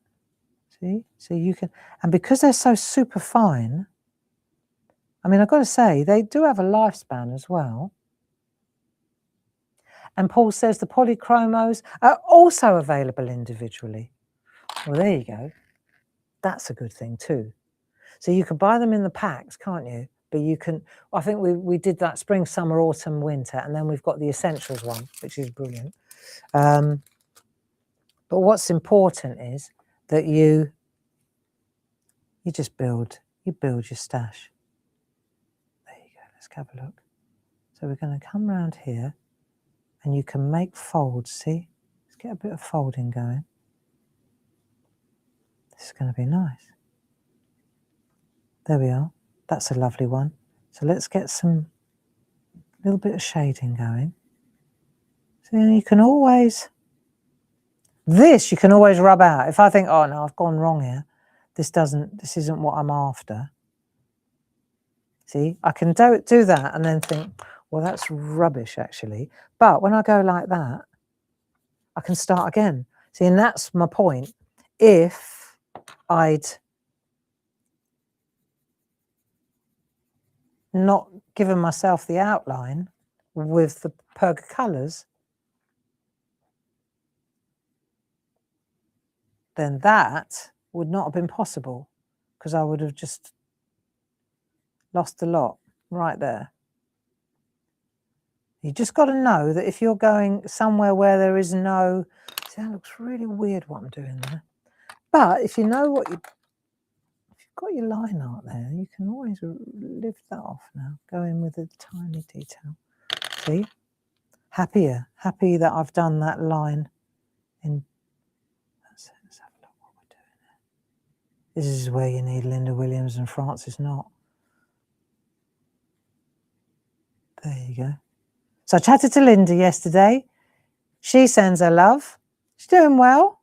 See? So you can, and because they're so super fine, I mean, I've got to say, they do have a lifespan as well. And Paul says the polychromos are also available individually. Well, there you go. That's a good thing too. So you can buy them in the packs, can't you? But you can, I think we did that spring, summer, autumn, winter, and then we've got the essentials one, which is brilliant. But what's important is that you just build your stash. There you go, let's have a look. So we're going to come around here, and you can make folds, see? Let's get a bit of folding going. This is going to be nice. There we are. That's a lovely one. So let's get some little bit of shading going. So you can always, you can always rub out. If I think, oh no, I've gone wrong here. This isn't what I'm after. See, I can do that and then think, Well, that's rubbish, actually. But when I go like that, I can start again. See, and that's my point. If I'd not given myself the outline with the Perga colours, then that would not have been possible, because I would have just lost a lot right there. You just got to know that if you're going somewhere where there is no, see, that looks really weird what I'm doing there. But if you know what if you've got your line art there, you can always lift that off now. Go in with a tiny detail. See? Happy that I've done that line in. Let's have a look what we're doing there. This is where you need Linda Williams and Francis Knott. There you go. So I chatted to Linda yesterday. She sends her love. She's doing well.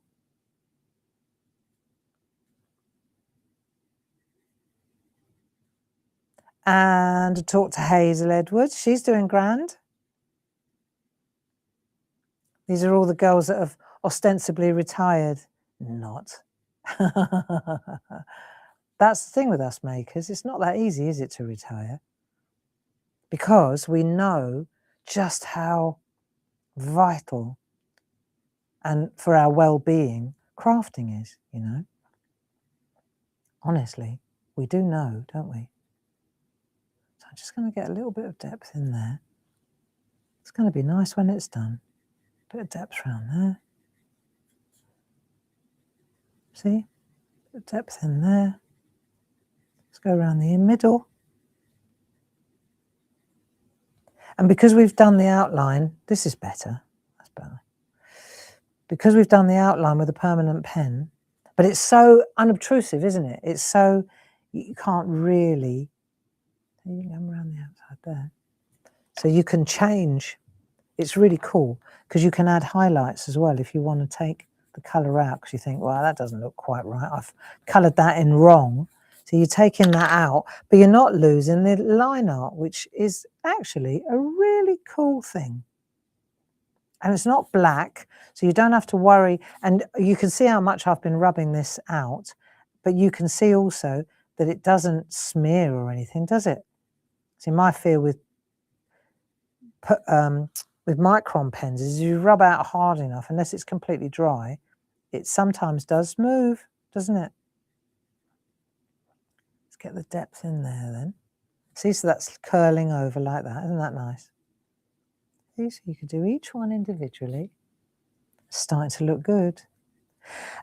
And I talked to Hazel Edwards. She's doing grand. These are all the girls that have ostensibly retired. Not. That's the thing with us makers. It's not that easy, is it, to retire? Because we know just how vital and for our well-being crafting is, you know. Honestly, we do know, don't we? So I'm just going to get a little bit of depth in there. It's going to be nice when it's done. Bit of depth around there. See? Bit of depth in there. Let's go around the middle. And because we've done the outline, this is better. That's better. Because we've done the outline with a permanent pen, but it's so unobtrusive, isn't it? It's so, you can't really, you can come around the outside there. So you can change. It's really cool because you can add highlights as well if you want to take the colour out because you think, well, that doesn't look quite right. I've coloured that in wrong. So you're taking that out, but you're not losing the line art, which is actually a really cool thing. And it's not black, so you don't have to worry. And you can see how much I've been rubbing this out, but you can see also that it doesn't smear or anything, does it? See, my fear with micron pens is you rub out hard enough, unless it's completely dry, it sometimes does move, doesn't it? Let's get the depth in there then. See, so that's curling over like that. Isn't that nice? See, so you could do each one individually. It's starting to look good.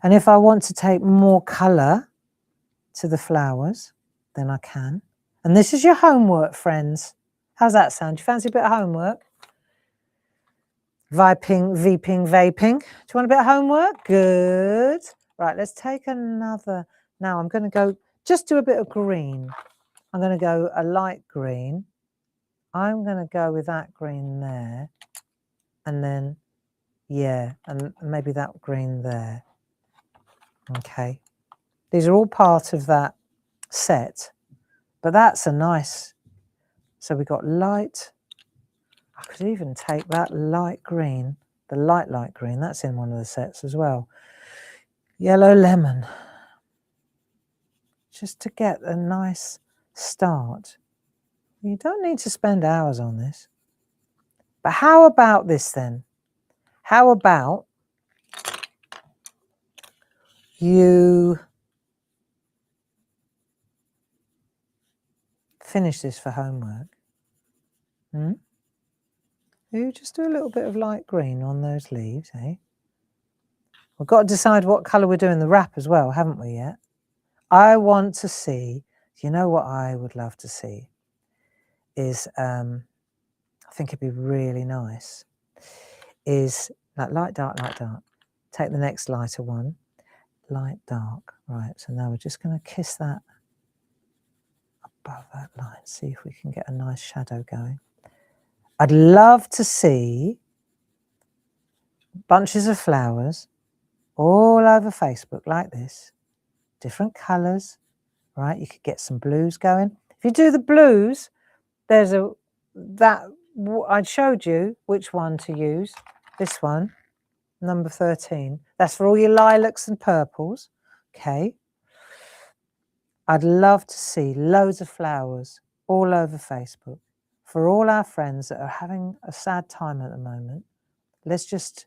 And if I want to take more colour to the flowers, then I can. And this is your homework, friends. How's that sound? Do you fancy a bit of homework? Vaping, vaping. Do you want a bit of homework? Good. Right, let's take another. Now I'm going to go, just do a bit of green. I'm going to go a light green. I'm going to go with that green there. And then, yeah, and maybe that green there. Okay. These are all part of that set. But that's a nice, so we got light. I could even take that light green, the light green, that's in one of the sets as well. Yellow lemon. Just to get a nice start. You don't need to spend hours on this. But how about this then? How about you finish this for homework? You just do a little bit of light green on those leaves, eh? We've got to decide what colour we're doing the wrap as well, haven't we yet? I want to see, you know what I would love to see is, I think it'd be really nice, is like light, dark, light, dark. Take the next lighter one, light, dark. Right, so now we're just going to kiss that above that line, see if we can get a nice shadow going. I'd love to see bunches of flowers all over Facebook like this, different colours, right? You could get some blues going. If you do the blues, there's that I showed you which one to use. This one, number 13. That's for all your lilacs and purples. Okay. I'd love to see loads of flowers all over Facebook. For all our friends that are having a sad time at the moment, let's just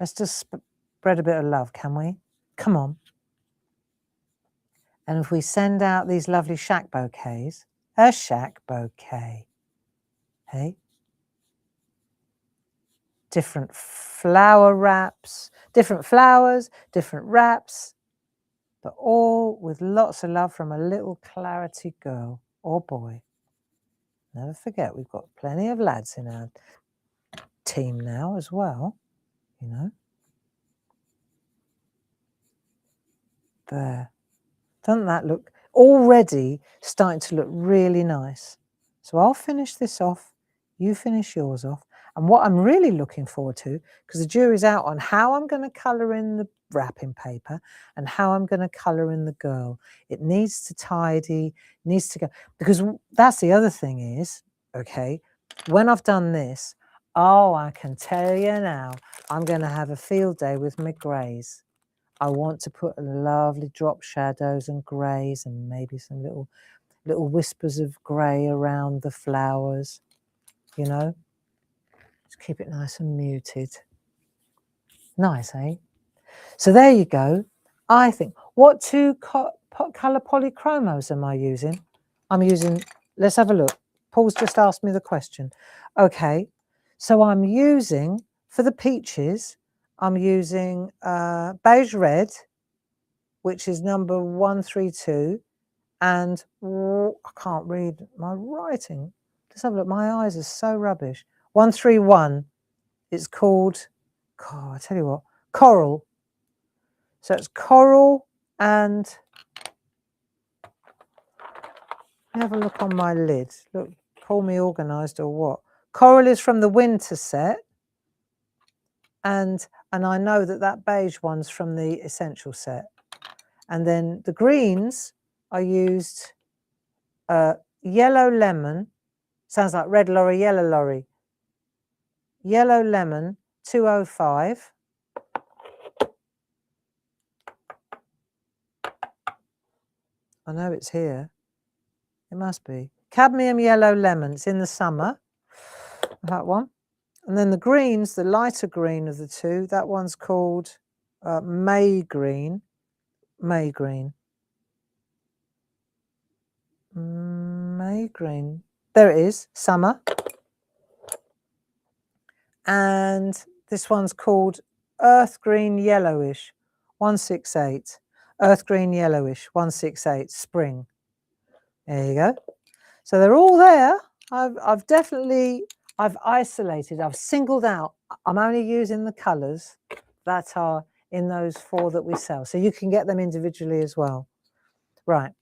spread a bit of love, can we? Come on. And if we send out these lovely SHAC bouquets, a SHAC bouquet, hey? Different flower wraps, different flowers, different wraps, but all with lots of love from a little Clarity girl or boy. Never forget, we've got plenty of lads in our team now as well, you know. There. Doesn't that look already starting to look really nice? So I'll finish this off, you finish yours off. And what I'm really looking forward to, because the jury's out on how I'm going to colour in the wrapping paper and how I'm going to colour in the girl. It needs to tidy, needs to go, because that's the other thing is, okay, when I've done this, oh, I can tell you now, I'm going to have a field day with my greys. I want to put lovely drop shadows and greys and maybe some little whispers of grey around the flowers, you know. Just keep it nice and muted. Nice, eh? So there you go. I think, what two colour polychromos am I using? I'm using, let's have a look. Paul's just asked me the question. Okay, so I'm using, for the peaches, I'm using beige red, which is number 132, and I can't read my writing. Let's have a look. My eyes are so rubbish. 131. It's called, God, I tell you what, coral. So it's coral and have a look on my lid. Look, call me organised or what? Coral is from the winter set, and I know that beige one's from the essential set. And then the greens, I used yellow lemon. Sounds like red lorry, yellow lorry. Yellow lemon 205. I know it's here. It must be. Cadmium yellow lemon. It's in the summer. That one. And then the greens, the lighter green of the two, that one's called May green. May green. May green. There it is. Summer. And this one's called Earth Green Yellowish 168. Earth Green Yellowish 168. Spring. There you go. So they're all there. I've isolated, I've singled out. I'm only using the colours that are in those 4 that we sell. So you can get them individually as well. Right,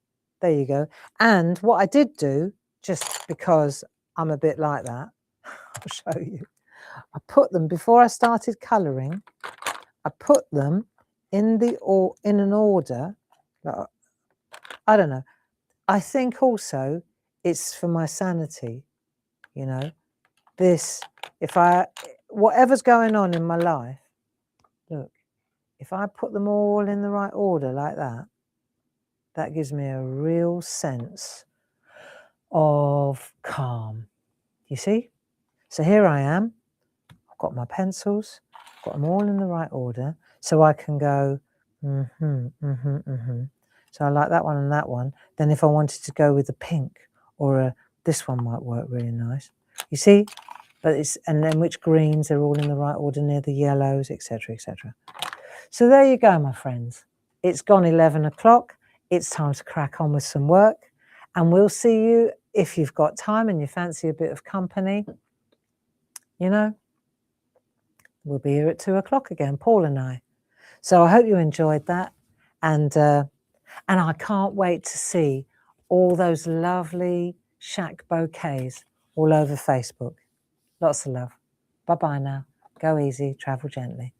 there you go. And what I did do, just because I'm a bit like that, I'll show you. I put them, before I started colouring, I put them in an order. I don't know. I think also it's for my sanity, you know. This, whatever's going on in my life, look, if I put them all in the right order like that, that gives me a real sense of calm. You see? So here I am. I've got my pencils, got them all in the right order, so I can go, So I like that one and that one. Then if I wanted to go with a pink or this one might work really nice. You see? But and then which greens are all in the right order near the yellows, etc., etc. So there you go, my friends. It's gone 11 o'clock. It's time to crack on with some work. And we'll see you if you've got time and you fancy a bit of company. You know, we'll be here at 2 o'clock again, Paul and I. So I hope you enjoyed that. And I can't wait to see all those lovely SHAC bouquets all over Facebook. Lots of love. Bye-bye now. Go easy, travel gently.